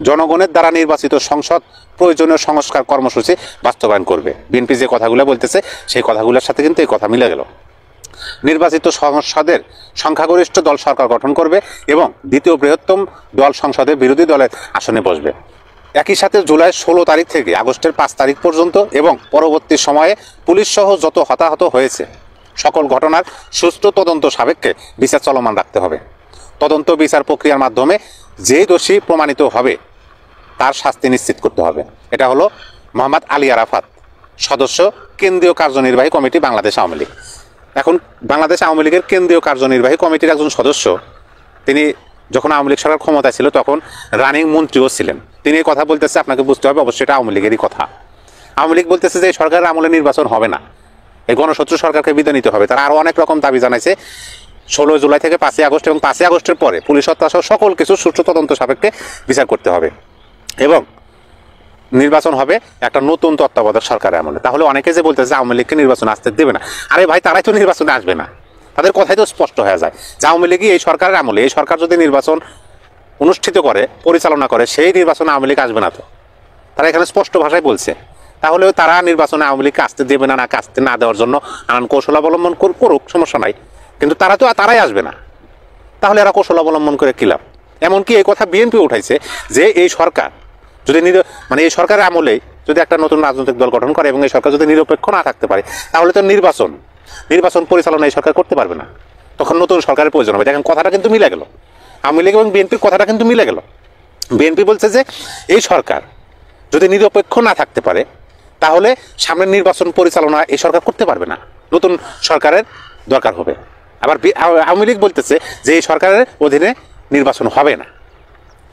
জনগণের দ্বারা নির্বাচিত সংসদ প্রয়োজনীয় সংস্কার কর্মসূচি বাস্তবায়ন করবে। বিএনপি যে কথাগুলো বলতেছে সেই কথাগুলোর সাথে কিন্তু এই কথা মিলে গেল। নির্বাচিত সংসদের সংখ্যাগরিষ্ঠ দল সরকার গঠন করবে এবং দ্বিতীয় বৃহত্তম দল সংসদের বিরোধী দলের আসনে বসবে। একই সাথে জুলাই 16 তারিখ থেকে আগস্টের 5 তারিখ পর্যন্ত এবং পরবর্তী সময়ে পুলিশ সহ যত হতাহত হয়েছে সকল ঘটনার সুষ্ঠু তদন্ত সাপেক্ষে বিচার চলমান রাখতে হবে। তদন্ত বিচার প্রক্রিয়ার মাধ্যমে যে দোষী প্রমাণিত হবে তার শাস্তি নিশ্চিত করতে হবে। এটা হলো মোহাম্মদ আলী আরাফাত, সদস্য কেন্দ্রীয় কার্যনির্বাহী কমিটি বাংলাদেশ আওয়ামী লীগ। এখন বাংলাদেশ আওয়ামী লীগের কেন্দ্রীয় কার্যনির্বাহী কমিটির একজন সদস্য, তিনি যখন আওয়ামী লীগ সরকার ক্ষমতায় ছিল তখন রানিং মন্ত্রীও ছিলেন। তিনি এই কথা বলতেছে, আপনাকে বুঝতে হবে অবশ্যই এটা আওয়ামী লীগেরই কথা। আওয়ামী লীগ বলতেছে যে এই সরকারের আমলে নির্বাচন হবে না, এই গণশত্রু সরকারকে বিদায় নিতে হবে। তারা আরও অনেক রকম দাবি জানাইছে 16 জুলাই থেকে 5 আগস্ট এবং 5 আগস্টের পরে পুলিশ হত্যা সহ সকল কিছু সুষ্ঠু তদন্ত সাপেক্ষে বিচার করতে হবে এবং নির্বাচন হবে একটা নতুন তত্ত্বাবধায়ক সরকারের আমলে। তাহলে অনেকে যে বলতেছে আওয়ামী লীগকে নির্বাচন আসতে দেবে না, আরে ভাই তারাই তো নির্বাচনে আসবে না, তাদের কথাই তো স্পষ্ট হয়ে যায় যে আওয়ামী লীগই এই সরকারের আমলে, এই সরকার যদি নির্বাচন অনুষ্ঠিত করে পরিচালনা করে সেই নির্বাচনে আওয়ামী লীগ আসবে না। তো তারা এখানে স্পষ্ট ভাষায় বলছে। তাহলে তারা নির্বাচনে আওয়ামী লীগকে আসতে দেবে না, আসতে না দেওয়ার জন্য নানান কৌশল অবলম্বন করুক, সমস্যা নাই, কিন্তু তারাই আসবে না। তাহলে এরা কৌশল অবলম্বন করে কি লাভ? এমনকি এই কথা বিএনপি উঠাইছে যে এই সরকার যদি এই সরকারের আমলে যদি একটা নতুন রাজনৈতিক দল গঠন করে এবং এই সরকার যদি নিরপেক্ষ না থাকতে পারে তাহলে তো নির্বাচন পরিচালনা এই সরকার করতে পারবে না, তখন নতুন সরকারের প্রয়োজন হবে। দেখেন কথাটা কিন্তু মিলে গেল, আওয়ামী লীগ এবং বিএনপির কথাটা কিন্তু মিলে গেল। বিএনপি বলছে যে এই সরকার যদি নিরপেক্ষ না থাকতে পারে তাহলে সামনের নির্বাচন পরিচালনা এই সরকার করতে পারবে না, নতুন সরকারের দরকার হবে। আবার আওয়ামী লীগ বলতেছে যে এই সরকারের অধীনে নির্বাচন হবে না।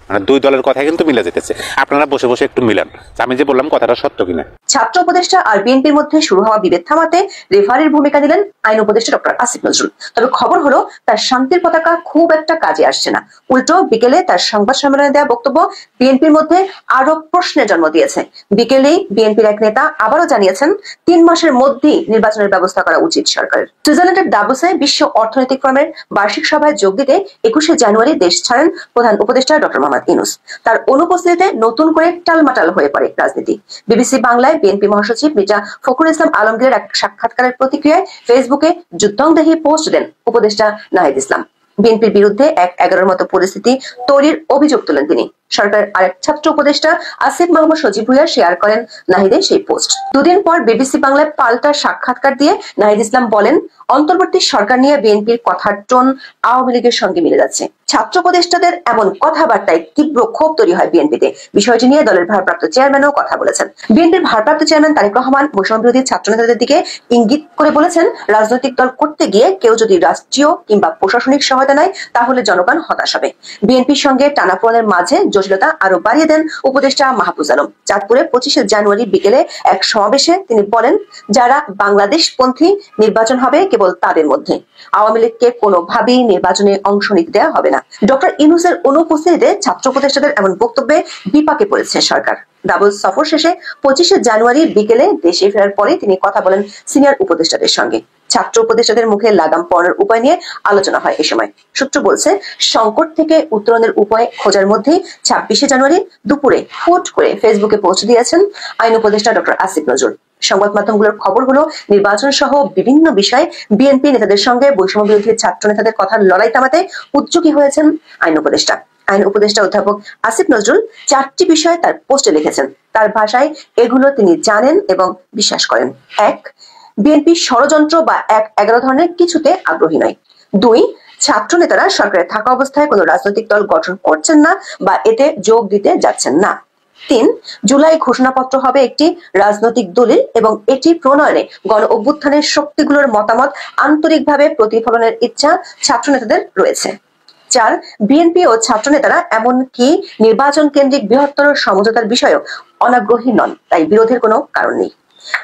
মানে দুই দলের কথা কিন্তু মিলে যেতেছে। আপনারা বসে বসে একটু মিলান আমি যে বললাম কথাটা সত্য কিনা। ছাত্র উপদেষ্টা আর বিএনপির মধ্যে শুরু হওয়া বিভেদ থামাতে রেফারির ভূমিকা দিলেন আইন উপদেষ্টা ডক্টর আসিফ নজরুল। তবে খবর হলো তার শান্তির পতাকা খুব একটা কাজে আসছে না, উল্টো বিকেলে তার সংবাদ সম্মেলনে দেওয়া বক্তব্য বিএনপির মধ্যে আরো প্রশ্নের জন্ম দিয়েছে। বিকেলেই বিএনপির এক নেতা আবারও জানিয়েছেন 3 মাসের মধ্যেই নির্বাচনের ব্যবস্থা করা উচিত সরকারের। সুইজারল্যান্ডের দাভোসে বিশ্ব অর্থনৈতিক ফোরামের বার্ষিক সভায় যোগ দিতে 21শে জানুয়ারি দেশ ছাড়েন প্রধান উপদেষ্টা ডক্টর মোহাম্মদ ইউনূস। তার অনুপস্থিতিতে নতুন করে টালমাটাল হয়ে পড়ে রাজনীতি। বিবিসি বাংলায় বিএনপি মহাসচিব মির্জা ফখরুল ইসলাম আলমগীরের এক সাক্ষাৎকারের প্রতিক্রিয়ায় ফেসবুকে যুদ্ধংদেহী পোস্ট দেন উপদেষ্টা নাহিদ ইসলাম। বিএনপির বিরুদ্ধে 1-11 মতো পরিস্থিতি তৈরির অভিযোগ তোলেন তিনি। সরকারের আরেক ছাত্র উপদেষ্টা আসিফ মাহমুদ সজীব ভুঁইয়া শেয়ার করেন নাহিদের সেই পোস্ট। দুদিন পর বিবিসি বাংলায় পাল্টা সাক্ষাৎকার দিয়ে নাহিদ ইসলাম বলেন, অন্তর্বর্তী সরকার নিয়ে বিএনপির কথার টোন আওয়ামী লীগের সঙ্গে মিলে যাচ্ছে। ছাত্র উপদেষ্টাদের এমন কথাবার্তায় তীব্র ক্ষোভ তৈরি হয় বিএনপিতে। বিষয়টি নিয়ে দলের ভারপ্রাপ্ত চেয়ারম্যানও কথা বলেছেন। বিএনপির ভারপ্রাপ্ত চেয়ারম্যান তারেক রহমান বৈষম্য বিরোধী ছাত্র নেতাদের দিকে ইঙ্গিত করে বলেছেন, রাজনৈতিক দল করতে গিয়ে কেউ যদি রাষ্ট্রীয় কিংবা প্রশাসনিক সহায়তা নেয় তাহলে জনগণ হতাশ হবে। বিএনপির সঙ্গে টানাপোড়েনের মাঝে জটিলতা আরো বাড়িয়ে দেন উপদেষ্টা মাহফুজ আলম। চাঁদপুরে 25শে জানুয়ারি বিকেলে এক সমাবেশে তিনি বলেন, যারা বাংলাদেশপন্থী নির্বাচন হবে কেবল তাদের মধ্যে। আওয়ামী লীগকে কোনোভাবেই নির্বাচনে অংশ নিতে দেওয়া হবে না। ডক্টর ইউনূসের অনুপস্থিতিতে ছাত্র উপদেষ্টাদের এমন বক্তব্যে বিপাকে পড়েছে সরকার। ডাবল সফর শেষে 25শে জানুয়ারি বিকেলে দেশে ফেরার পরে তিনি কথা বলেন সিনিয়র উপদেষ্টাদের সঙ্গে। ছাত্র উপদেষ্টাদের মুখে লাগাম পড়ানোর উপায় নিয়ে আলোচনা হয় এ সময়। সূত্র বলছে, সংকট থেকে উত্তরণের উপায় খোঁজার মধ্যেই 26শে জানুয়ারি দুপুরে হুট করে ফেসবুকে পোস্ট দিয়েছেন আইন উপদেষ্টা ডক্টর আসিফ নজরুল। সংবাদ মাধ্যমগুলোর খবর হলো, নির্বাচন সহ বিভিন্ন বিষয়ে বিএনপি নেতাদের সঙ্গে বৈষম্য বিরোধী ছাত্র নেতাদের কথার লড়াই থামাতে উদ্যোগী হয়েছেন আইন উপদেষ্টা। আইন উপদেষ্টা অধ্যাপক আসিফ নজরুল 4টি বিষয় তার পোস্টে লিখেছেন। তার ভাষায় এগুলো তিনি জানেন এবং বিশ্বাস করেন। 1. বিএনপি ষড়যন্ত্র বা 11 ধরনের কিছুতে আগ্রহী নয়। 2. ছাত্র নেতারা সরকারে থাকা অবস্থায় কোনো রাজনৈতিক দল গঠন করছেন না বা এতে যোগ দিতে যাচ্ছেন না। 3. জুলাই ঘোষণাপত্র হবে একটি রাজনৈতিক দলিল এবং এটি প্রণয়নে গণ অভ্যুত্থানের শক্তিগুলোর মতামত আন্তরিকভাবে প্রতিফলনের ইচ্ছা ছাত্র নেতাদের রয়েছে। 4. বিএনপি ও ছাত্র নেতারা এমনকি নির্বাচন কেন্দ্রিক বৃহত্তর সমঝোতার বিষয়েও অনাগ্রহী নন, তাই বিরোধের কোনো কারণ নেই।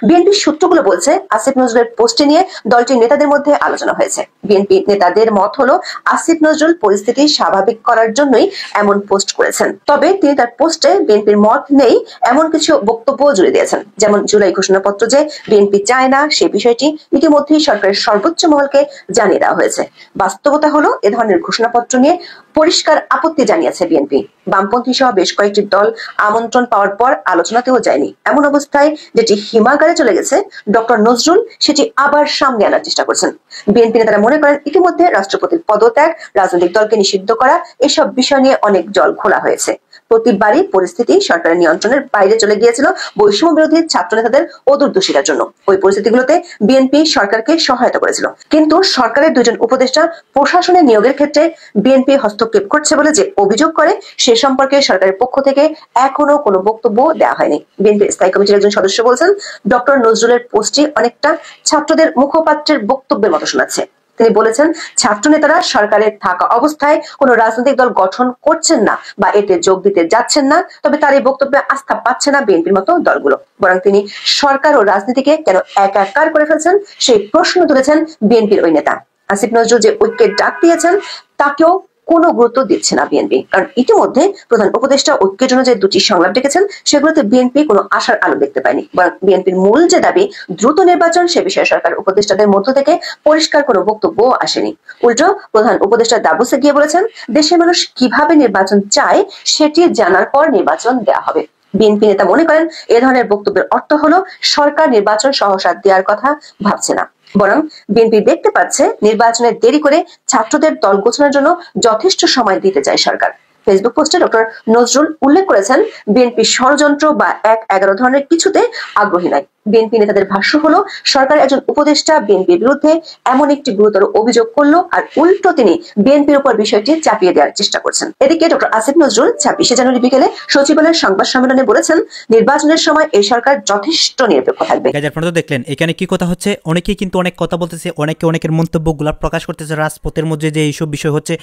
বিএনপির সূত্রগুলো বলছে, আসিফ নজরুলের পোস্টে নিয়ে দলটির নেতাদের মধ্যে আলোচনা হয়েছে। বিএনপি নেতাদের মত হলো, আসিফ নজরুল পরিস্থিতি স্বাভাবিক করার জন্যই এমন পোস্ট করেছেন। তবে তিনি তার পোস্টে বিএনপির মত নেই এমন কিছু বক্তব্য জুড়ে দিয়েছেন। যেমন জুলাই ঘোষণাপত্র যে বিএনপি চায় না সে বিষয়টি ইতিমধ্যেই সরকারের সর্বোচ্চ মহলকে জানিয়ে দেওয়া হয়েছে। বাস্তবতা হলো, এ ধরনের ঘোষণাপত্র নিয়ে পরিষ্কার আপত্তি জানিয়েছে বিএনপি। বামপন্থী সহ বেশ কয়েকটি দল আমন্ত্রণ পাওয়ার পর আলোচনাতেও যায়নি। এমন অবস্থায় যেটি হিমাগারে চলে গেছে, ডক্টর নজরুল সেটি আবার সামনে আনার চেষ্টা করছেন। বিএনপি নেতারা মনে করেন, ইতিমধ্যে রাষ্ট্রপতির পদত্যাগ, রাজনৈতিক দলকে নিষিদ্ধ করা এসব বিষয় নিয়ে অনেক জল খোলা হয়েছে। প্রতিবারই পরিস্থিতি সরকারের নিয়ন্ত্রণের বাইরে চলে গিয়েছিল বৈষম্য বিরোধী ছাত্র নেতাদের অদূরদর্শিতার জন্য। ওই পরিস্থিতিগুলোতে বিএনপি সরকারকে সহায়তা করেছিল, কিন্তু সরকারের 2জন উপদেষ্টা প্রশাসনের নিয়োগের ক্ষেত্রে বিএনপি হস্তক্ষেপ করছে বলে যে অভিযোগ করে সে সম্পর্কে সরকারের পক্ষ থেকে এখনো কোনো বক্তব্য দেওয়া হয়নি। বিএনপির স্থায়ী কমিটির একজন সদস্য বলছেন, ডক্টর নজরুলের পোস্টটি অনেকটা ছাত্রদের মুখপাত্রের বক্তব্যের মতো শোনাচ্ছে। তিনি বলেছেন, ছাত্র নেতারা সরকারের থাকা অবস্থায় কোনো রাজনৈতিক দল গঠন করছেন না বা এতে যোগ দিতে যাচ্ছেন না। তবে তার এই বক্তব্যে আস্থা পাচ্ছে না বিএনপির মতো দলগুলো, বরং তিনি সরকার ও রাজনীতিকে কেন একাকার করে ফেলছেন সেই প্রশ্ন তুলেছেন বিএনপির ওই নেতা। আসিফ নজরুল যে ঐক্যের ডাক দিয়েছেন তাকেও কোনো গুরুত্ব দিচ্ছে না বিএনপি, কারণ ইতিমধ্যে প্রধান উপদেষ্টা ঐক্যের জন্য যে 2টি সংলাপ ডেকেছেন সেগুলোতে বিএনপি কোনো আশার আলো দেখতে পায়নি। বরং বিএনপির মূল যে দাবি দ্রুত নির্বাচন, সে বিষয়ে সরকার উপদেষ্টাদের মধ্য থেকে পরিষ্কার কোনো বক্তব্য আসেনি। উল্টো প্রধান উপদেষ্টা দাভোসে গিয়ে বলেছেন, দেশের মানুষ কিভাবে নির্বাচন চায় সেটি জানার পর নির্বাচন দেওয়া হবে। বিএনপি নেতা মনে করেন, এ ধরনের বক্তব্যের অর্থ হলো সরকার নির্বাচন সহসা দেওয়ার কথা ভাবছে না, বরং বিএনপি দেখতে পাচ্ছে নির্বাচনে দেরি করে ছাত্রদের দল গোছানোর জন্য যথেষ্ট সময় দিতে চায় সরকার। ফেসবুক পোস্টে ডক্টর নজরুল উল্লেখ করেছেন, বিএনপি ষড়যন্ত্র বা 11 ধরনের কিছুতে আগ্রহী নয়। বিএনপি নেতাদের ভাষ্য হলো, সরকারের একজন উপদেষ্টা বিএনপির বিরুদ্ধে এমন একটি গুরুতর অভিযোগ করলো আর উল্টো তিনি বিএনপির উপর বিষয়টি চাপিয়ে দেওয়ার চেষ্টা করছেন। এদিকে ডক্টর আসিফ নজরুল 26শে জানুয়ারি বিকেলে সচিবালয়ের সংবাদ সম্মেলনে বলেছেন, নির্বাচনের সময় এই সরকার যথেষ্ট নিরপেক্ষ থাকবে। আপনারা দেখলেন এখানে কি কথা হচ্ছে, অনেকেই কিন্তু অনেক কথা বলতেছে, অনেকের মন্তব্যগুলো প্রকাশ করতেছে রাজপথের মধ্যে যে এইসব বিষয় হচ্ছে,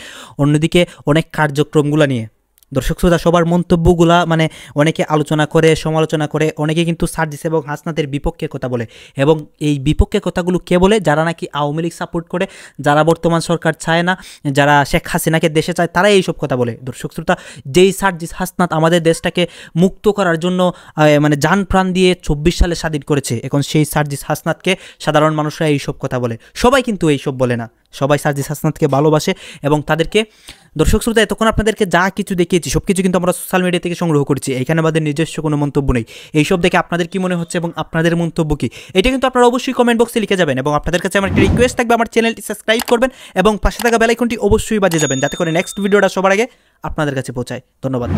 অন্যদিকে অনেক কার্যক্রমগুলো নিয়ে দর্শক শ্রোতা সবার মন্তব্যগুলা মানে অনেকে আলোচনা করে, সমালোচনা করে, অনেকে কিন্তু ছাড় দিচ্ছে এবং হাসনাতের বিপক্ষে কথা বলে। এবং এই বিপক্ষে কথাগুলো কে বলে? যারা নাকি আওয়ামী লীগ সাপোর্ট করে, যারা বর্তমান সরকার চায় না, যারা শেখ হাসিনাকে দেশে চায়, তারাই এইসব কথা বলে। দর্শক শ্রোতা, যেই সার্জিস হাসনাত আমাদের দেশটাকে মুক্ত করার জন্য মানে জান প্রাণ দিয়ে 24 সালে স্বাধীন করেছে, এখন সেই সার্জিস হাসনাতকে সাধারণ মানুষরা এইসব কথা বলে। সবাই কিন্তু এইসব বলে না, সবাই সার্জিস হাসনাতকে ভালোবাসে এবং তাদেরকে দর্শক শ্রোতা এতক্ষণ আপনাদেরকে যা কিছু দেখিয়েছি সব কিছু কিন্তু আমরা সোশ্যাল মিডিয়া থেকে সংগ্রহ করেছি, এখানে আমাদের নিজস্ব কোনো মন্তব্য নেই। এইসব দেখে আপনাদের কি মনে হচ্ছে এবং আপনাদের মন্তব্য কি, এটা কিন্তু আপনারা অবশ্যই কমেন্ট বক্সে লিখে যাবেন। এবং আপনাদের কাছে আমার একটা রিকোয়েস্ট থাকবে, আমার চ্যানেলটি সাবস্ক্রাইব করবেন এবং পাশে থাকা বেল আইকনটি অবশ্যই বাজিয়ে যাবেন, যাতে করে নেক্সট ভিডিওটা সবার আগে আপনাদের কাছে পৌঁছায়। ধন্যবাদ।